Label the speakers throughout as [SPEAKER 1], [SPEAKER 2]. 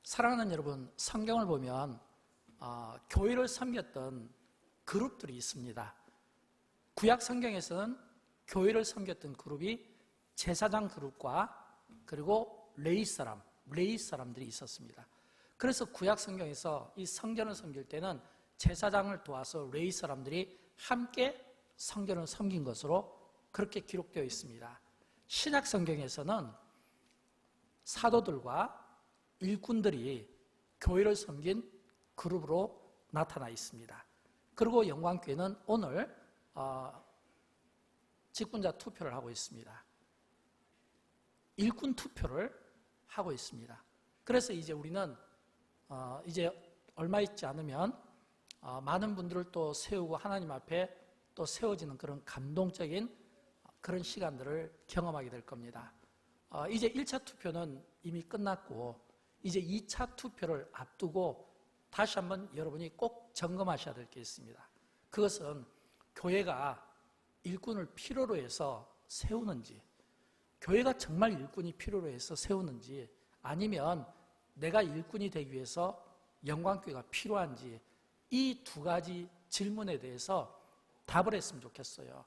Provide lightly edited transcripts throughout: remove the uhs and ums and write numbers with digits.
[SPEAKER 1] 사랑하는 여러분, 성경을 보면 교회를 섬겼던 그룹들이 있습니다. 구약 성경에서는 교회를 섬겼던 그룹이 제사장 그룹과 그리고 레위 사람들이 있었습니다. 그래서 구약 성경에서 이 성전을 섬길 때는 제사장을 도와서 레위 사람들이 함께 성전을 섬긴 것으로 그렇게 기록되어 있습니다. 신약 성경에서는 사도들과 일꾼들이 교회를 섬긴 그룹으로 나타나 있습니다. 그리고 영광교회는 오늘 직분자 투표를 하고 있습니다. 일꾼 투표를 하고 있습니다. 그래서 이제 우리는 이제 얼마 있지 않으면 많은 분들을 또 세우고 하나님 앞에 또 세워지는 그런 감동적인 그런 시간들을 경험하게 될 겁니다. 이제 1차 투표는 이미 끝났고 이제 2차 투표를 앞두고 다시 한번 여러분이 꼭 점검하셔야 될 게 있습니다. 그것은 교회가 일꾼을 필요로 해서 세우는지, 교회가 정말 일꾼이 필요로 해서 세우는지, 아니면 내가 일꾼이 되기 위해서 영광교회가 필요한지, 이 두 가지 질문에 대해서 답을 했으면 좋겠어요.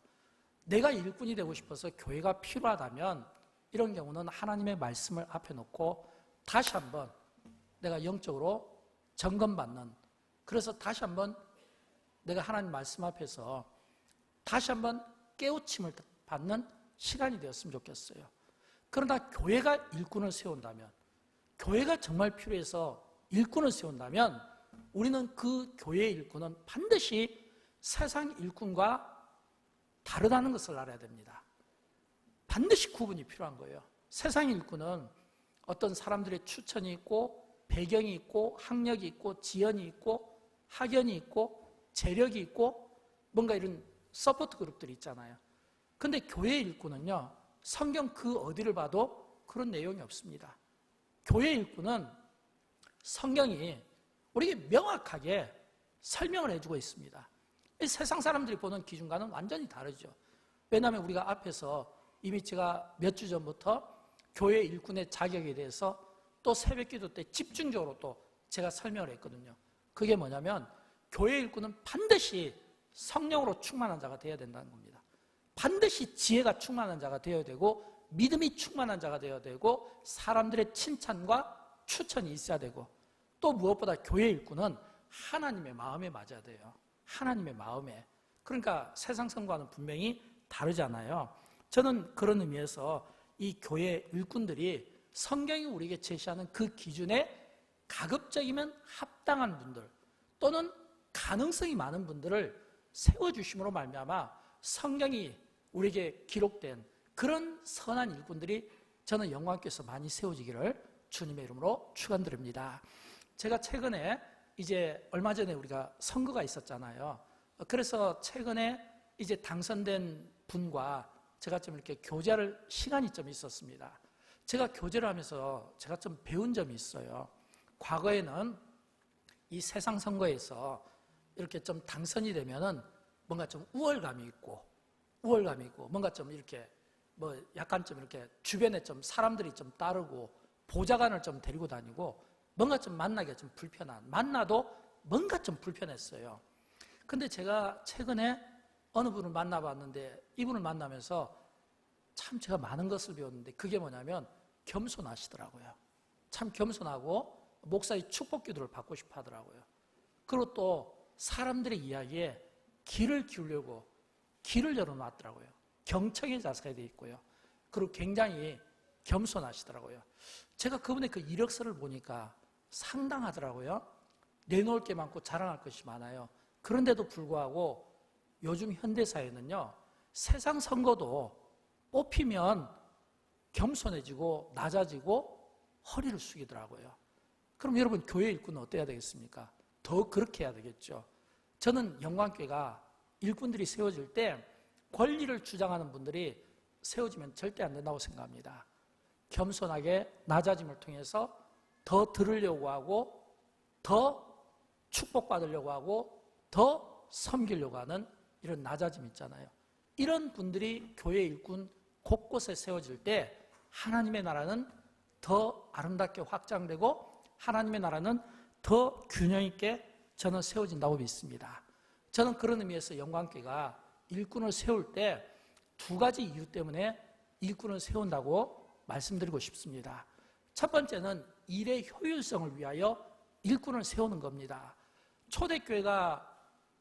[SPEAKER 1] 내가 일꾼이 되고 싶어서 교회가 필요하다면 이런 경우는 하나님의 말씀을 앞에 놓고 다시 한번 내가 영적으로 점검받는, 그래서 다시 한번 내가 하나님 말씀 앞에서 다시 한번 깨우침을 받는 시간이 되었으면 좋겠어요. 그러나 교회가 일꾼을 세운다면, 교회가 정말 필요해서 일꾼을 세운다면 우리는 그 교회의 일꾼은 반드시 세상 일꾼과 다르다는 것을 알아야 됩니다. 반드시 구분이 필요한 거예요. 세상 일꾼은 어떤 사람들의 추천이 있고 배경이 있고 학력이 있고 지연이 있고 학연이 있고 재력이 있고 뭔가 이런 서포트 그룹들이 있잖아요. 근데 교회 일꾼은요, 성경 그 어디를 봐도 그런 내용이 없습니다. 교회 일꾼은 성경이 우리에게 명확하게 설명을 해주고 있습니다. 세상 사람들이 보는 기준과는 완전히 다르죠. 왜냐하면 우리가 앞에서 이미 제가 몇 주 전부터 교회 일꾼의 자격에 대해서 또 새벽기도 때 집중적으로 또 제가 설명을 했거든요. 그게 뭐냐면 교회 일꾼은 반드시 성령으로 충만한 자가 되어야 된다는 겁니다. 반드시 지혜가 충만한 자가 되어야 되고 믿음이 충만한 자가 되어야 되고 사람들의 칭찬과 추천이 있어야 되고 또 무엇보다 교회 일꾼은 하나님의 마음에 맞아야 돼요. 하나님의 마음에. 그러니까 세상 성과는 분명히 다르잖아요. 저는 그런 의미에서 이 교회 일꾼들이 성경이 우리에게 제시하는 그 기준에 가급적이면 합당한 분들 또는 가능성이 많은 분들을 세워주심으로 말미암아 성경이 우리에게 기록된 그런 선한 일꾼들이 저는 영광교회에서 많이 세워지기를 주님의 이름으로 축원드립니다. 제가 최근에 이제 얼마 전에 우리가 선거가 있었잖아요. 그래서 최근에 이제 당선된 분과 제가 좀 이렇게 교제할 시간이 좀 있었습니다. 제가 교제를 하면서 제가 좀 배운 점이 있어요. 과거에는 이 세상 선거에서 이렇게 좀 당선이 되면은 뭔가 좀 우월감이 있고 뭔가 좀 이렇게 뭐 약간 좀 이렇게 주변에 좀 사람들이 좀 따르고 보좌관을 좀 데리고 다니고 뭔가 좀 만나기가 좀 만나도 뭔가 좀 불편했어요. 근데 제가 최근에 어느 분을 만나봤는데 이분을 만나면서 참 제가 많은 것을 배웠는데 그게 뭐냐면 겸손하시더라고요. 참 겸손하고 목사의 축복 기도를 받고 싶어 하더라고요. 그리고 또 사람들의 이야기에 귀를 기울이려고 귀를 열어놨더라고요. 경청의 자세가 되어 있고요. 그리고 굉장히 겸손하시더라고요. 제가 그분의 그 이력서를 보니까 상당하더라고요. 내놓을 게 많고 자랑할 것이 많아요. 그런데도 불구하고 요즘 현대사회는요, 세상 선거도 뽑히면 겸손해지고 낮아지고 허리를 숙이더라고요. 그럼 여러분 교회 일꾼은 어때야 되겠습니까? 더 그렇게 해야 되겠죠. 저는 영광교회가 일꾼들이 세워질 때 권리를 주장하는 분들이 세워지면 절대 안 된다고 생각합니다. 겸손하게 낮아짐을 통해서 더 들으려고 하고 더 축복받으려고 하고 더 섬기려고 하는 이런 낮아짐 있잖아요. 이런 분들이 교회 일꾼 곳곳에 세워질 때 하나님의 나라는 더 아름답게 확장되고 하나님의 나라는 더 균형 있게 저는 세워진다고 믿습니다. 저는 그런 의미에서 영광교회가 일꾼을 세울 때 두 가지 이유 때문에 일꾼을 세운다고 말씀드리고 싶습니다. 첫 번째는 일의 효율성을 위하여 일꾼을 세우는 겁니다. 초대교회가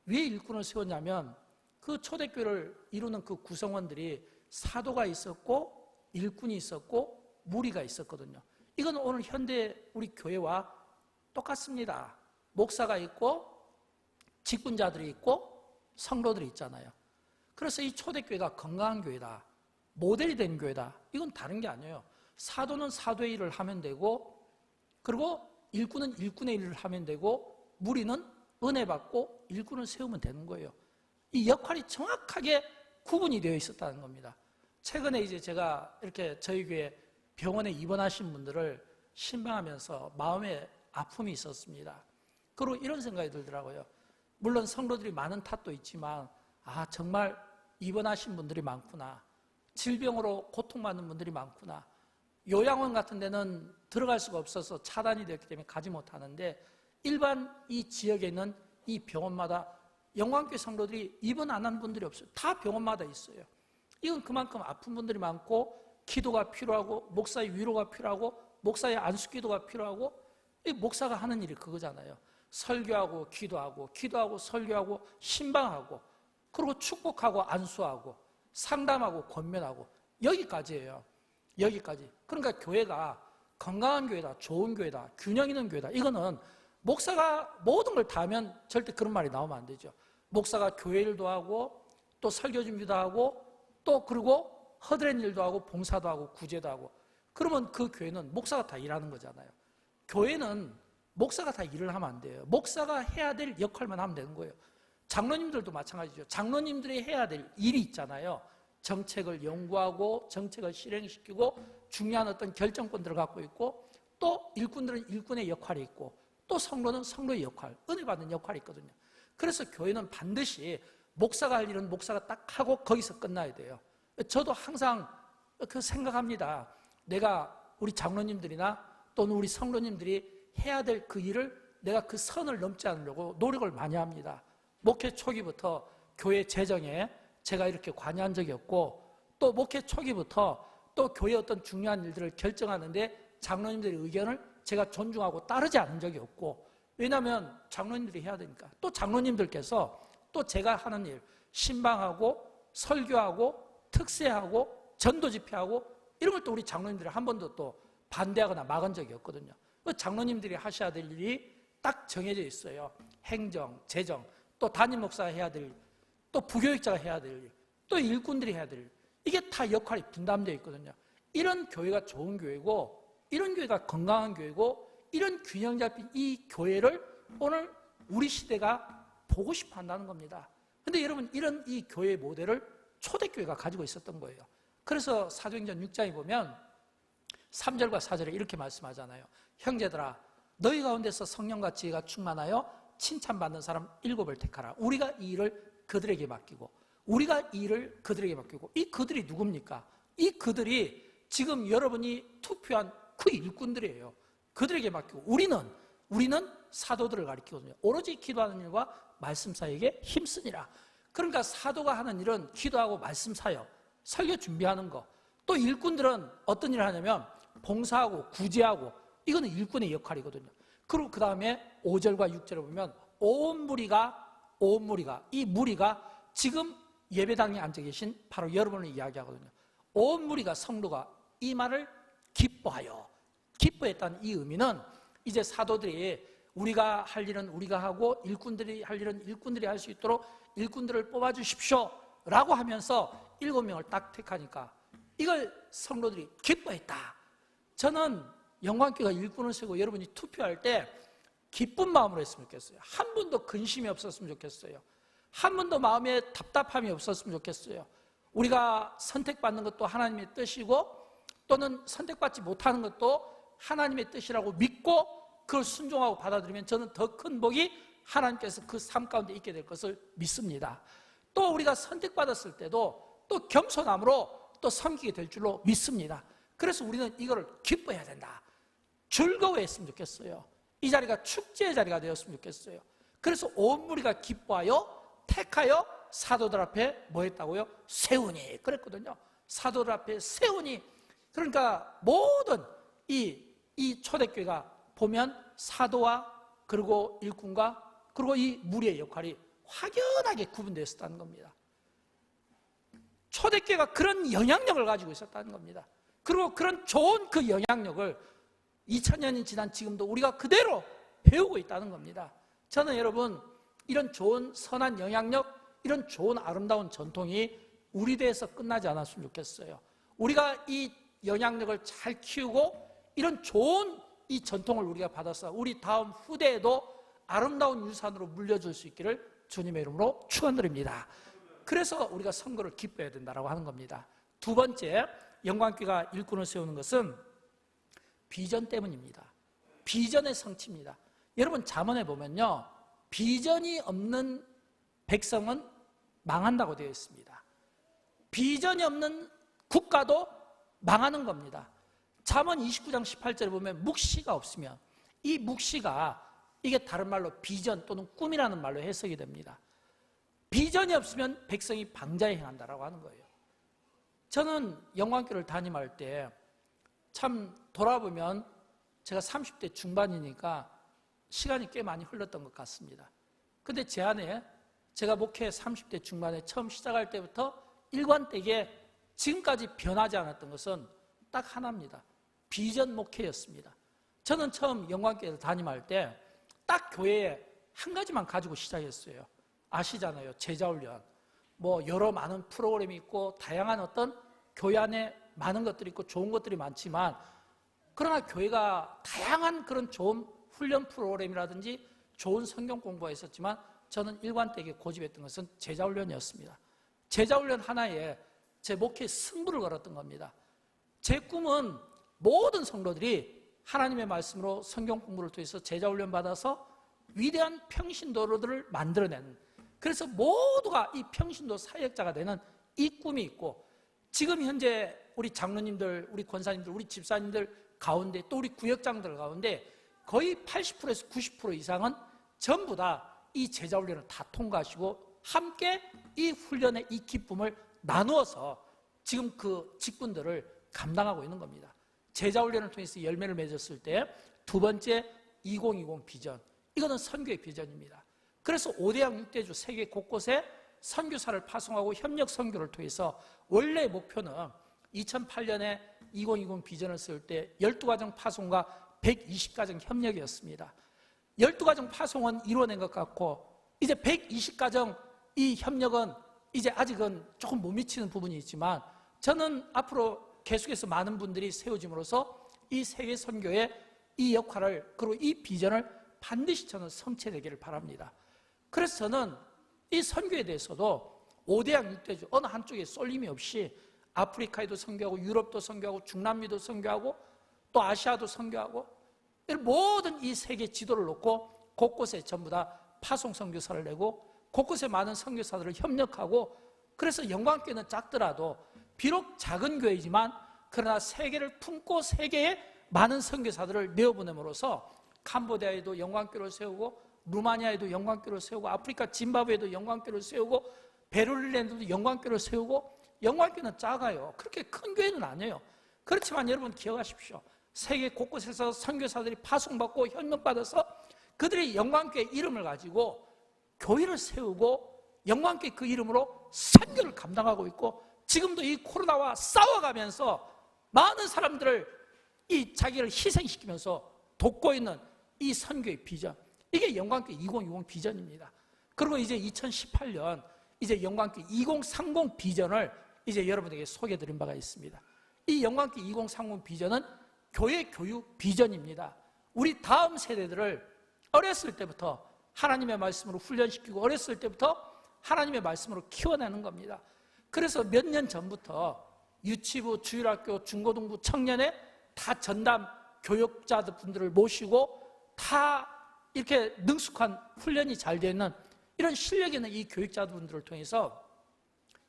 [SPEAKER 1] 왜 일꾼을 세웠냐면 그 초대교회를 이루는 그 구성원들이 사도가 있었고 일꾼이 있었고 무리가 있었거든요. 이건 오늘 현대 우리 교회와 똑같습니다. 목사가 있고 직분자들이 있고 성도들이 있잖아요. 그래서 이 초대교회가 건강한 교회다, 모델이 된 교회다, 이건 다른 게 아니에요. 사도는 사도의 일을 하면 되고, 그리고 일꾼은 일꾼의 일을 하면 되고, 무리는 은혜 받고 일꾼을 세우면 되는 거예요. 이 역할이 정확하게 구분이 되어 있었다는 겁니다. 최근에 이제 제가 이렇게 저희 교회 병원에 입원하신 분들을 신방하면서 마음에 아픔이 있었습니다. 그리고 이런 생각이 들더라고요. 물론 성도들이 많은 탓도 있지만, 정말 입원하신 분들이 많구나, 질병으로 고통받는 분들이 많구나, 요양원 같은 데는 들어갈 수가 없어서 차단이 되었기 때문에 가지 못하는데, 일반 이 지역에 있는 이 병원마다 영광교회 성도들이 입원 안 한 분들이 없어요. 다 병원마다 있어요. 이건 그만큼 아픈 분들이 많고, 기도가 필요하고, 목사의 위로가 필요하고, 목사의 안수기도가 필요하고, 이 목사가 하는 일이 그거잖아요. 설교하고 기도하고, 기도하고 설교하고 신방하고, 그리고 축복하고 안수하고 상담하고 권면하고, 여기까지예요. 여기까지. 그러니까 교회가 건강한 교회다, 좋은 교회다, 균형 있는 교회다, 이거는 목사가 모든 걸 다 하면 절대 그런 말이 나오면 안 되죠. 목사가 교회 일도 하고 또 설교 준비도 하고 또 그리고 허드렛 일도 하고 봉사도 하고 구제도 하고, 그러면 그 교회는 목사가 다 일하는 거잖아요. 교회는 목사가 다 일을 하면 안 돼요. 목사가 해야 될 역할만 하면 되는 거예요. 장로님들도 마찬가지죠. 장로님들이 해야 될 일이 있잖아요. 정책을 연구하고 정책을 실행시키고 중요한 어떤 결정권들을 갖고 있고, 또 일꾼들은 일꾼의 역할이 있고, 또 성도는 성도의 역할, 은혜 받는 역할이 있거든요. 그래서 교회는 반드시 목사가 할 일은 목사가 딱 하고 거기서 끝나야 돼요. 저도 항상 그 생각합니다. 내가 우리 장로님들이나 또는 우리 성도님들이 해야 될 그 일을 내가 그 선을 넘지 않으려고 노력을 많이 합니다. 목회 초기부터 교회 재정에 제가 이렇게 관여한 적이 없고, 또 목회 초기부터 또 교회 어떤 중요한 일들을 결정하는데 장로님들의 의견을 제가 존중하고 따르지 않은 적이 없고, 왜냐하면 장로님들이 해야 되니까. 또 장로님들께서 또 제가 하는 일, 신방하고 설교하고 특세하고 전도 집회하고 이런 걸 또 우리 장로님들이 한 번도 또 반대하거나 막은 적이 없거든요. 장로님들이 하셔야 될 일이 딱 정해져 있어요. 행정, 재정, 또 담임 목사가 해야 될 일, 또 부교육자가 해야 될 일, 또 일꾼들이 해야 될 일, 이게 다 역할이 분담되어 있거든요. 이런 교회가 좋은 교회고, 이런 교회가 건강한 교회고, 이런 균형 잡힌 이 교회를 오늘 우리 시대가 보고 싶어 한다는 겁니다. 근데 여러분, 이런 이 교회의 모델을 초대교회가 가지고 있었던 거예요. 그래서 사도행전 6장에 보면 3절과 4절에 이렇게 말씀하잖아요. 형제들아, 너희 가운데서 성령과 지혜가 충만하여 칭찬받는 사람 7을 택하라. 우리가 이 일을 그들에게 맡기고, 우리가 이 일을 그들에게 맡기고. 이 그들이 누굽니까? 이 그들이 지금 여러분이 투표한 그 일꾼들이에요. 그들에게 맡기고, 우리는 사도들을 가리키거든요. 오로지 기도하는 일과 말씀 사역에 힘쓰니라. 그러니까 사도가 하는 일은 기도하고 말씀 사역, 설교 준비하는 거. 또 일꾼들은 어떤 일을 하냐면 봉사하고 구제하고, 이거는 일꾼의 역할이거든요. 그리고 그 다음에 5절과 6절에 보면 온 무리가 이 무리가 지금 예배당에 앉아 계신 바로 여러분을 이야기하거든요. 온 무리가, 성도가 이 말을 기뻐했다는 이 의미는, 이제 사도들이 우리가 할 일은 우리가 하고 일꾼들이 할 일은 일꾼들이 할 수 있도록 일꾼들을 뽑아주십시오 라고 하면서 7명을 딱 택하니까 이걸 성도들이 기뻐했다. 저는 영광교회가 일꾼을 세우고 여러분이 투표할 때 기쁜 마음으로 했으면 좋겠어요. 한 번도 근심이 없었으면 좋겠어요. 한 번도 마음에 답답함이 없었으면 좋겠어요. 우리가 선택받는 것도 하나님의 뜻이고, 또는 선택받지 못하는 것도 하나님의 뜻이라고 믿고 그걸 순종하고 받아들이면 저는 더 큰 복이 하나님께서 그 삶 가운데 있게 될 것을 믿습니다. 또 우리가 선택받았을 때도 또 겸손함으로 또 섬기게 될 줄로 믿습니다. 그래서 우리는 이거를 기뻐해야 된다. 즐거워했으면 좋겠어요. 이 자리가 축제의 자리가 되었으면 좋겠어요. 그래서 온 무리가 기뻐하여 택하여 사도들 앞에 뭐 했다고요? 세우니 그랬거든요. 사도들 앞에 세우니. 그러니까 모든 이 초대교회가 보면 사도와 그리고 일꾼과 그리고 이 무리의 역할이 확연하게 구분되어 있었다는 겁니다. 초대교회가 그런 영향력을 가지고 있었다는 겁니다. 그리고 그런 좋은 그 영향력을 2000년이 지난 지금도 우리가 그대로 배우고 있다는 겁니다. 저는 여러분 이런 좋은 선한 영향력, 이런 좋은 아름다운 전통이 우리 대에서 끝나지 않았으면 좋겠어요. 우리가 이 영향력을 잘 키우고 이런 좋은 이 전통을 우리가 받아서 우리 다음 후대에도 아름다운 유산으로 물려줄 수 있기를 주님의 이름으로 축원드립니다. 그래서 우리가 선거를 기뻐해야 된다고 하는 겁니다. 두 번째, 영광교회가 일꾼을 세우는 것은 비전 때문입니다. 비전의 성취입니다. 여러분 잠언에 보면요, 비전이 없는 백성은 망한다고 되어 있습니다. 비전이 없는 국가도 망하는 겁니다. 잠언 29장 18절에 보면 묵시가 없으면, 이 묵시가 이게 다른 말로 비전 또는 꿈이라는 말로 해석이 됩니다. 비전이 없으면 백성이 방자에 행한다라고 하는 거예요. 저는 영광교를 담임할 때 참 돌아보면 제가 30대 중반이니까 시간이 꽤 많이 흘렀던 것 같습니다. 근데 제 안에 제가 목회 30대 중반에 처음 시작할 때부터 일관되게 지금까지 변하지 않았던 것은 딱 하나입니다. 비전 목회였습니다. 저는 처음 영광교회를 담임할 때 딱 교회에 한 가지만 가지고 시작했어요. 아시잖아요. 제자훈련. 뭐 여러 많은 프로그램이 있고 다양한 어떤 교회 안에 많은 것들이 있고 좋은 것들이 많지만, 그러나 교회가 다양한 그런 좋은 훈련 프로그램이라든지 좋은 성경 공부가 있었지만 저는 일관되게 고집했던 것은 제자훈련이었습니다. 제자훈련 하나에 제 목회에 승부를 걸었던 겁니다. 제 꿈은 모든 성도들이 하나님의 말씀으로 성경 공부를 통해서 제자훈련 받아서 위대한 평신도들을 만들어내는, 그래서 모두가 이 평신도 사역자가 되는 이 꿈이 있고, 지금 현재 우리 장로님들, 우리 권사님들, 우리 집사님들 가운데 또 우리 구역장들 가운데 거의 80%에서 90% 이상은 전부 다 이 제자훈련을 다 통과하시고 함께 이 훈련의 이 기쁨을 나누어서 지금 그 직분들을 감당하고 있는 겁니다. 제자훈련을 통해서 열매를 맺었을 때 두 번째 2020 비전, 이거는 선교의 비전입니다. 그래서 5대양 6대주 세계 곳곳에 선교사를 파송하고 협력 선교를 통해서 원래 목표는 2008년에 2020 비전을 세울 때 12가정 파송과 120가정 협력이었습니다. 12가정 파송은 이루어낸 것 같고 이제 120가정 이 협력은 이제 아직은 조금 못 미치는 부분이 있지만, 저는 앞으로 계속해서 많은 분들이 세워짐으로써 이 세계 선교의 이 역할을, 그리고 이 비전을 반드시 저는 성취되기를 바랍니다. 그래서 저는 이 선교에 대해서도 5대양 6대주 어느 한쪽에 쏠림이 없이 아프리카에도 선교하고 유럽도 선교하고 중남미도 선교하고 또 아시아도 선교하고 모든 이 세계 지도를 놓고 곳곳에 전부 다 파송 선교사를 내고 곳곳에 많은 선교사들을 협력하고, 그래서 영광교회는 작더라도 비록 작은 교회지만 그러나 세계를 품고 세계에 많은 선교사들을 내어보냄으로써 캄보디아에도 영광교회를 세우고 루마니아에도 영광교회를 세우고 아프리카 짐바브웨에도 영광교회를 세우고 베를린에도 영광교회를 세우고, 영광교회는 작아요. 그렇게 큰 교회는 아니에요. 그렇지만 여러분 기억하십시오. 세계 곳곳에서 선교사들이 파송받고 협력받아서 그들이 영광교회 이름을 가지고 교회를 세우고 영광교회 그 이름으로 선교를 감당하고 있고, 지금도 이 코로나와 싸워가면서 많은 사람들을 이 자기를 희생시키면서 돕고 있는 이 선교의 비전, 이게 영광교회 2020 비전입니다. 그리고 이제 2018년 이제 영광교회 2030 비전을 이제 여러분에게 소개해드린 바가 있습니다. 이 영광교회 2030 비전은 교회 교육 비전입니다. 우리 다음 세대들을 어렸을 때부터 하나님의 말씀으로 훈련시키고 어렸을 때부터 하나님의 말씀으로 키워내는 겁니다. 그래서 몇 년 전부터 유치부, 주일학교, 중고등부, 청년회 다 전담 교육자들 분들을 모시고 다 이렇게 능숙한 훈련이 잘 되는 이런 실력 있는 이 교육자분들을 통해서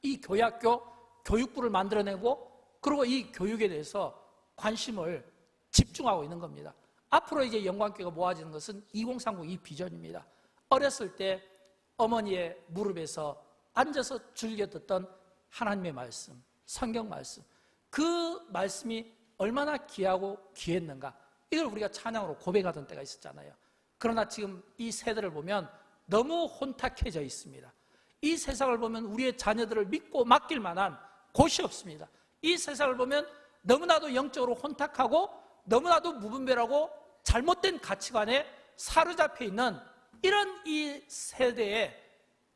[SPEAKER 1] 이 교학교, 교육부를 만들어내고, 그리고 이 교육에 대해서 관심을 집중하고 있는 겁니다. 앞으로 이제 영광교회가 모아지는 것은 2030 이 비전입니다. 어렸을 때 어머니의 무릎에서 앉아서 즐겨 듣던 하나님의 말씀, 성경 말씀, 그 말씀이 얼마나 귀하고 귀했는가, 이걸 우리가 찬양으로 고백하던 때가 있었잖아요. 그러나 지금 이 세대를 보면 너무 혼탁해져 있습니다. 이 세상을 보면 우리의 자녀들을 믿고 맡길 만한 곳이 없습니다. 이 세상을 보면 너무나도 영적으로 혼탁하고 너무나도 무분별하고 잘못된 가치관에 사로잡혀 있는 이런 이 세대에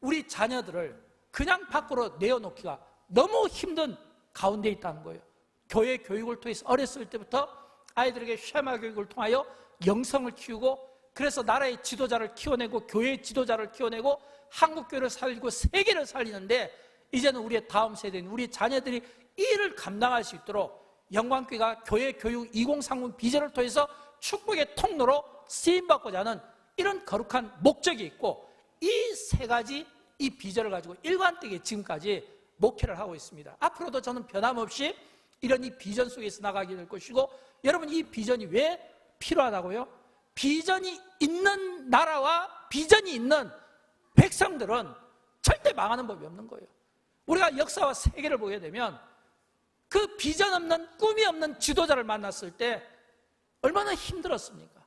[SPEAKER 1] 우리 자녀들을 그냥 밖으로 내어놓기가 너무 힘든 가운데 있다는 거예요. 교회 교육을 통해서 어렸을 때부터 아이들에게 쉐마 교육을 통하여 영성을 키우고, 그래서 나라의 지도자를 키워내고 교회의 지도자를 키워내고 한국교회를 살리고 세계를 살리는데, 이제는 우리의 다음 세대인 우리 자녀들이 이 일을 감당할 수 있도록 영광교회가 교회 교육 2030 비전을 통해서 축복의 통로로 쓰임받고자 하는 이런 거룩한 목적이 있고, 이 세 가지 이 비전을 가지고 일관되게 지금까지 목회를 하고 있습니다. 앞으로도 저는 변함없이 이런 이 비전 속에서 나가게 될 것이고, 여러분, 이 비전이 왜 필요하다고요? 비전이 있는 나라와 비전이 있는 백성들은 절대 망하는 법이 없는 거예요. 우리가 역사와 세계를 보게 되면 그 비전 없는, 꿈이 없는 지도자를 만났을 때 얼마나 힘들었습니까?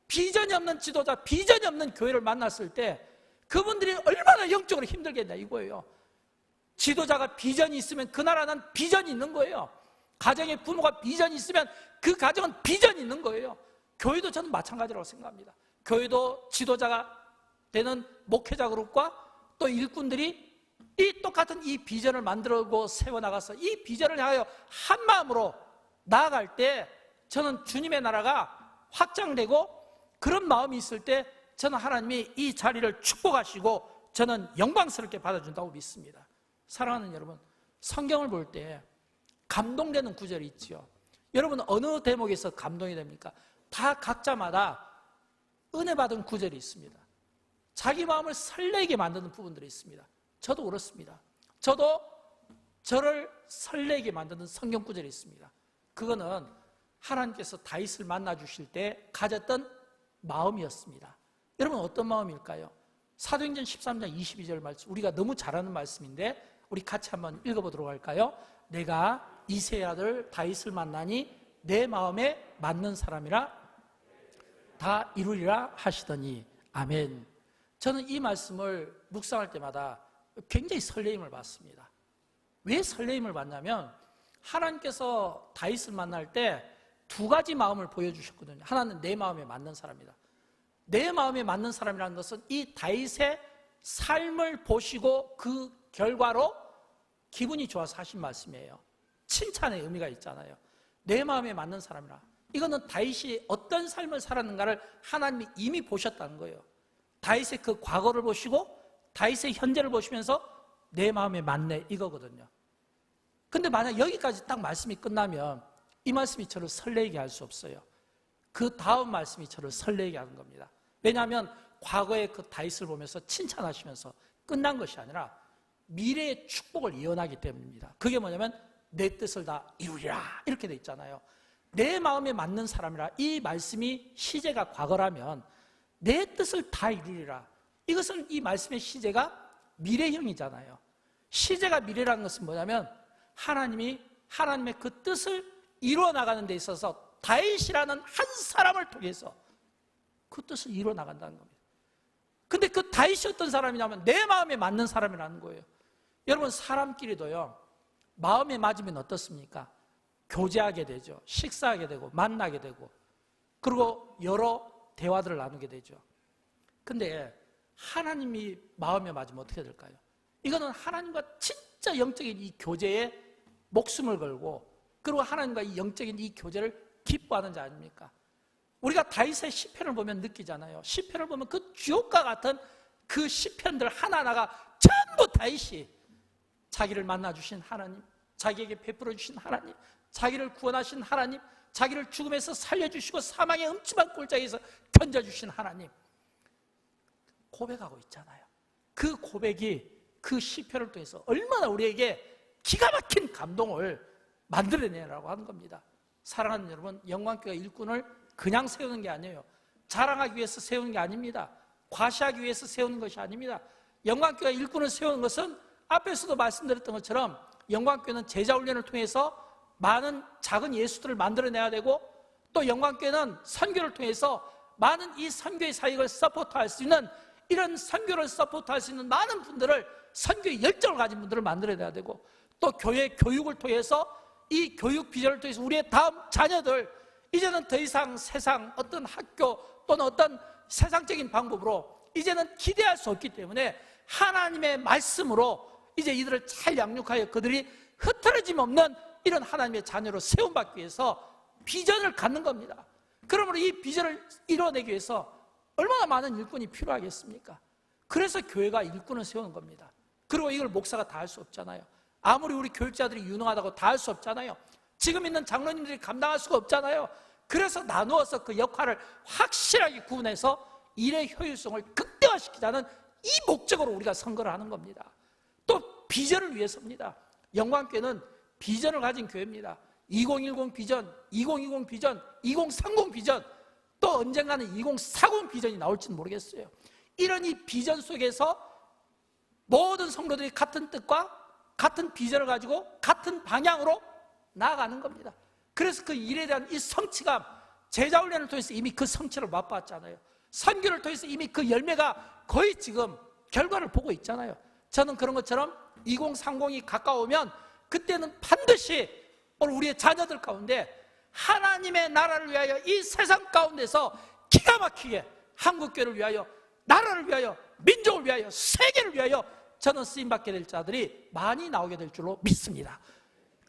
[SPEAKER 1] 비전이 없는 지도자, 비전이 없는 교회를 만났을 때 그분들이 얼마나 영적으로 힘들겠냐 이거예요. 지도자가 비전이 있으면 그 나라는 비전이 있는 거예요. 가정의 부모가 비전이 있으면 그 가정은 비전이 있는 거예요. 교회도 저는 마찬가지라고 생각합니다. 교회도 지도자가 되는 목회자 그룹과 또 일꾼들이 이 똑같은 이 비전을 만들고 세워나가서 이 비전을 향하여 한 마음으로 나아갈 때 저는 주님의 나라가 확장되고, 그런 마음이 있을 때 저는 하나님이 이 자리를 축복하시고 저는 영광스럽게 받아준다고 믿습니다. 사랑하는 여러분, 성경을 볼 때 감동되는 구절이 있죠. 여러분, 어느 대목에서 감동이 됩니까? 다 각자마다 은혜 받은 구절이 있습니다. 자기 마음을 설레게 만드는 부분들이 있습니다. 저도 그렇습니다. 저도 저를 설레게 만드는 성경 구절이 있습니다. 그거는 하나님께서 다윗을 만나 주실 때 가졌던 마음이었습니다. 여러분, 어떤 마음일까요? 사도행전 13장 22절 말씀, 우리가 너무 잘 아는 말씀인데 우리 같이 한번 읽어보도록 할까요? 내가 이새의 아들 다윗을 만나니 내 마음에 맞는 사람이라 다 이루리라 하시더니. 아멘. 저는 이 말씀을 묵상할 때마다 굉장히 설레임을 받습니다. 왜 설레임을 받냐면 하나님께서 다윗을 만날 때 두 가지 마음을 보여주셨거든요. 하나는 내 마음에 맞는 사람이다. 내 마음에 맞는 사람이라는 것은 이 다윗의 삶을 보시고 그 결과로 기분이 좋아서 하신 말씀이에요. 칭찬의 의미가 있잖아요. 내 마음에 맞는 사람이라. 이거는 다윗이 어떤 삶을 살았는가를 하나님이 이미 보셨다는 거예요. 다윗의 그 과거를 보시고 다윗의 현재를 보시면서 내 마음에 맞네, 이거거든요. 근데 만약 여기까지 딱 말씀이 끝나면 이 말씀이 저를 설레게 할 수 없어요. 그 다음 말씀이 저를 설레게 하는 겁니다. 왜냐하면 과거의 그 다윗을 보면서 칭찬하시면서 끝난 것이 아니라 미래의 축복을 예언하기 때문입니다. 그게 뭐냐면 내 뜻을 다 이루리라, 이렇게 돼 있잖아요. 내 마음에 맞는 사람이라, 이 말씀이 시제가 과거라면 내 뜻을 다 이루리라, 이것은 이 말씀의 시제가 미래형이잖아요. 시제가 미래라는 것은 뭐냐면 하나님이 하나님의 그 뜻을 이루어 나가는 데 있어서 다윗이라는 한 사람을 통해서 그 뜻을 이루어 나간다는 겁니다. 근데 그 다윗이 어떤 사람이냐면 내 마음에 맞는 사람이라는 거예요. 여러분, 사람끼리도요, 마음에 맞으면 어떻습니까? 교제하게 되죠. 식사하게 되고 만나게 되고, 그리고 여러 대화들을 나누게 되죠. 근데 하나님이 마음에 맞으면 어떻게 될까요? 이거는 하나님과 진짜 영적인 이 교제에 목숨을 걸고, 그리고 하나님과 이 영적인 이 교제를 기뻐하는 자 아닙니까? 우리가 다윗의 시편을 보면 느끼잖아요. 시편을 보면 그 주옥과 같은 그 시편들 하나하나가 전부 다윗이 자기를 만나주신 하나님, 자기에게 베풀어 주신 하나님, 자기를 구원하신 하나님, 자기를 죽음에서 살려주시고 사망의 음침한 꼴짝에서 건져주신 하나님 고백하고 있잖아요. 그 고백이 그 시편을 통해서 얼마나 우리에게 기가 막힌 감동을 만들어내라고 하는 겁니다. 사랑하는 여러분, 영광교회 일꾼을 그냥 세우는 게 아니에요. 자랑하기 위해서 세우는 게 아닙니다. 과시하기 위해서 세우는 것이 아닙니다. 영광교회 일꾼을 세우는 것은 앞에서도 말씀드렸던 것처럼 영광교회는 제자훈련을 통해서 많은 작은 예수들을 만들어내야 되고, 또 영광교회는 선교를 통해서 많은 이 선교의 사역을 서포트할 수 있는, 이런 선교를 서포트할 수 있는 많은 분들을, 선교의 열정을 가진 분들을 만들어내야 되고, 또 교회 교육을 통해서 이 교육 비전을 통해서 우리의 다음 자녀들, 이제는 더 이상 세상 어떤 학교 또는 어떤 세상적인 방법으로 이제는 기대할 수 없기 때문에 하나님의 말씀으로 이제 이들을 잘 양육하여 그들이 흐트러짐 없는 이런 하나님의 자녀로 세움받기 위해서 비전을 갖는 겁니다. 그러므로 이 비전을 이뤄내기 위해서 얼마나 많은 일꾼이 필요하겠습니까? 그래서 교회가 일꾼을 세우는 겁니다. 그리고 이걸 목사가 다 할 수 없잖아요. 아무리 우리 교육자들이 유능하다고 다 할 수 없잖아요. 지금 있는 장로님들이 감당할 수가 없잖아요. 그래서 나누어서 그 역할을 확실하게 구분해서 일의 효율성을 극대화시키자는 이 목적으로 우리가 선거를 하는 겁니다. 또 비전을 위해서입니다. 영광교회는 비전을 가진 교회입니다. 2010 비전, 2020 비전, 2030 비전, 또 언젠가는 2040 비전이 나올지는 모르겠어요. 이런 이 비전 속에서 모든 성도들이 같은 뜻과 같은 비전을 가지고 같은 방향으로 나아가는 겁니다. 그래서 그 일에 대한 이 성취감, 제자훈련을 통해서 이미 그 성취를 맛봤잖아요. 선교를 통해서 이미 그 열매가 거의 지금 결과를 보고 있잖아요. 저는 그런 것처럼 2030이 가까우면 그때는 반드시 오늘 우리의 자녀들 가운데 하나님의 나라를 위하여 이 세상 가운데서 기가 막히게 한국교회를 위하여, 나라를 위하여, 민족을 위하여, 세계를 위하여 저는 쓰임받게 될 자들이 많이 나오게 될 줄로 믿습니다.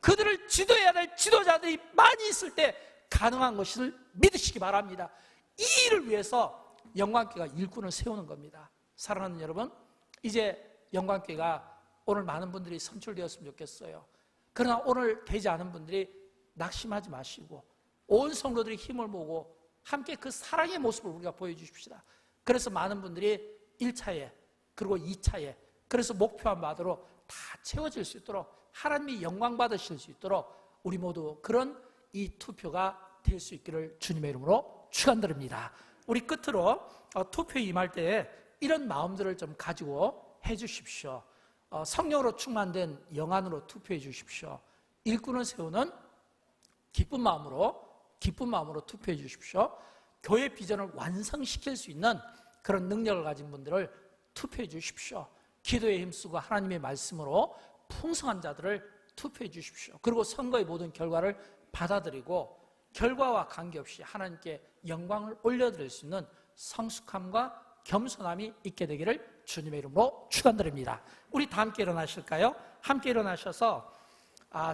[SPEAKER 1] 그들을 지도해야 될 지도자들이 많이 있을 때 가능한 것을 믿으시기 바랍니다. 이 일을 위해서 영광교회가 일꾼을 세우는 겁니다. 사랑하는 여러분, 이제 영광교회가 오늘 많은 분들이 선출되었으면 좋겠어요. 그러나 오늘 되지 않은 분들이 낙심하지 마시고 온 성도들이 힘을 모으고 함께 그 사랑의 모습을 우리가 보여주십시다. 그래서 많은 분들이 1차에 그리고 2차에 그래서 목표한 바대로 다 채워질 수 있도록, 하나님이 영광 받으실 수 있도록 우리 모두 그런 이 투표가 될 수 있기를 주님의 이름으로 축원드립니다. 우리 끝으로 투표에 임할 때 이런 마음들을 좀 가지고 해 주십시오. 성령으로 충만된 영안으로 투표해 주십시오. 일꾼을 세우는 기쁜 마음으로 투표해 주십시오. 교회 비전을 완성시킬 수 있는 그런 능력을 가진 분들을 투표해 주십시오. 기도에 힘쓰고 하나님의 말씀으로 풍성한 자들을 투표해 주십시오. 그리고 선거의 모든 결과를 받아들이고 결과와 관계없이 하나님께 영광을 올려드릴 수 있는 성숙함과 겸손함이 있게 되기를 주님의 이름으로 축원드립니다. 우리 다 함께 일어나실까요? 함께 일어나셔서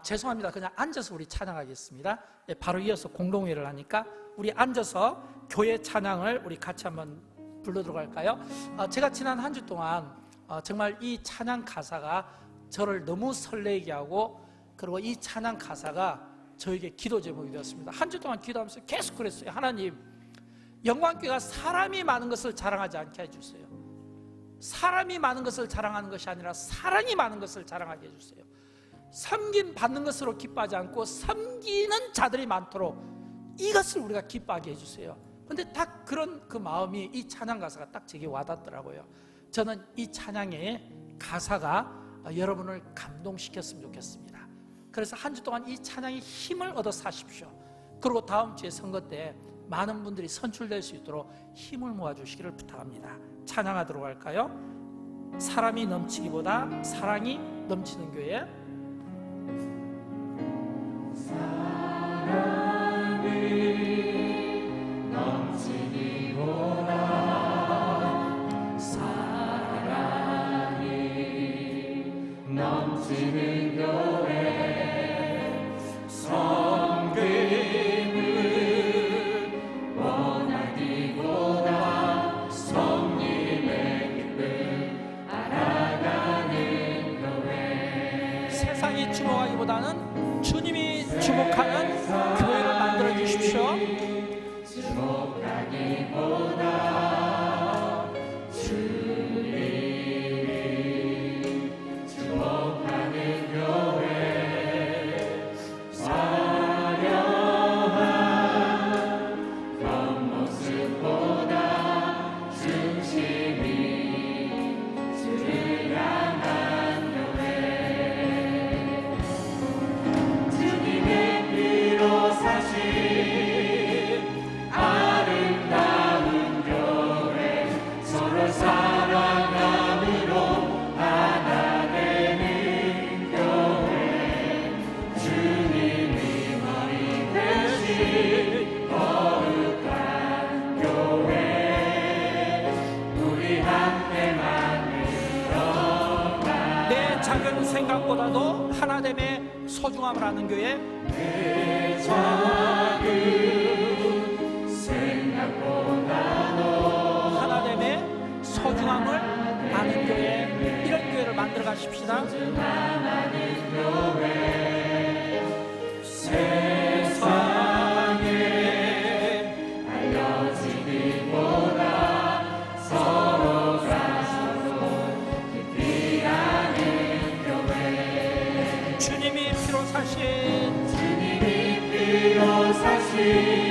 [SPEAKER 1] 죄송합니다. 그냥 앉아서 우리 찬양하겠습니다. 바로 이어서 공동회를 하니까 우리 앉아서 교회 찬양을 우리 같이 한번 불러도록 할까요? 제가 지난 한 주 동안 정말 이 찬양 가사가 저를 너무 설레게 하고, 그리고 이 찬양 가사가 저에게 기도 제목이 되었습니다. 한 주 동안 기도하면서 계속 그랬어요. 하나님, 영광교회가 사람이 많은 것을 자랑하지 않게 해주세요. 사람이 많은 것을 자랑하는 것이 아니라 사랑이 많은 것을 자랑하게 해주세요. 섬김 받는 것으로 기뻐하지 않고 섬기는 자들이 많도록 이것을 우리가 기뻐하게 해주세요. 그런데 딱 그런 그 마음이 이 찬양 가사가 딱 제게 와닿더라고요. 저는 이 찬양의 가사가 여러분을 감동시켰으면 좋겠습니다. 그래서 한 주 동안 이 찬양의 힘을 얻어 사십시오. 그리고 다음 주에 선거 때 많은 분들이 선출될 수 있도록 힘을 모아주시기를 부탁합니다. 찬양하도록 할까요? 사람이 넘치기보다 사랑이 넘치는 교회.
[SPEAKER 2] 사랑이 넘치기보다 사랑이 넘치는 교회, 섬김을 원하기보다 성님의 뜻을 알아가는 교회.
[SPEAKER 1] 세상이 주목하기보다는 주님이 주목하는 교회를 만들어 주십시오.
[SPEAKER 2] 주목하기보다 주님이 주목하는
[SPEAKER 1] 생각보다도 하나됨의 소중함을 아는 교회,
[SPEAKER 2] 내 작은 생각보다도
[SPEAKER 1] 하나됨의 소중함을 아는 교회, 이런 교회를 만들어 가십시다.
[SPEAKER 2] 아는 교회 세상에 알려지기보다 서로가 서로 깊이 아는 교회
[SPEAKER 1] 주님이 피로 사신
[SPEAKER 2] 주님이 피로 사신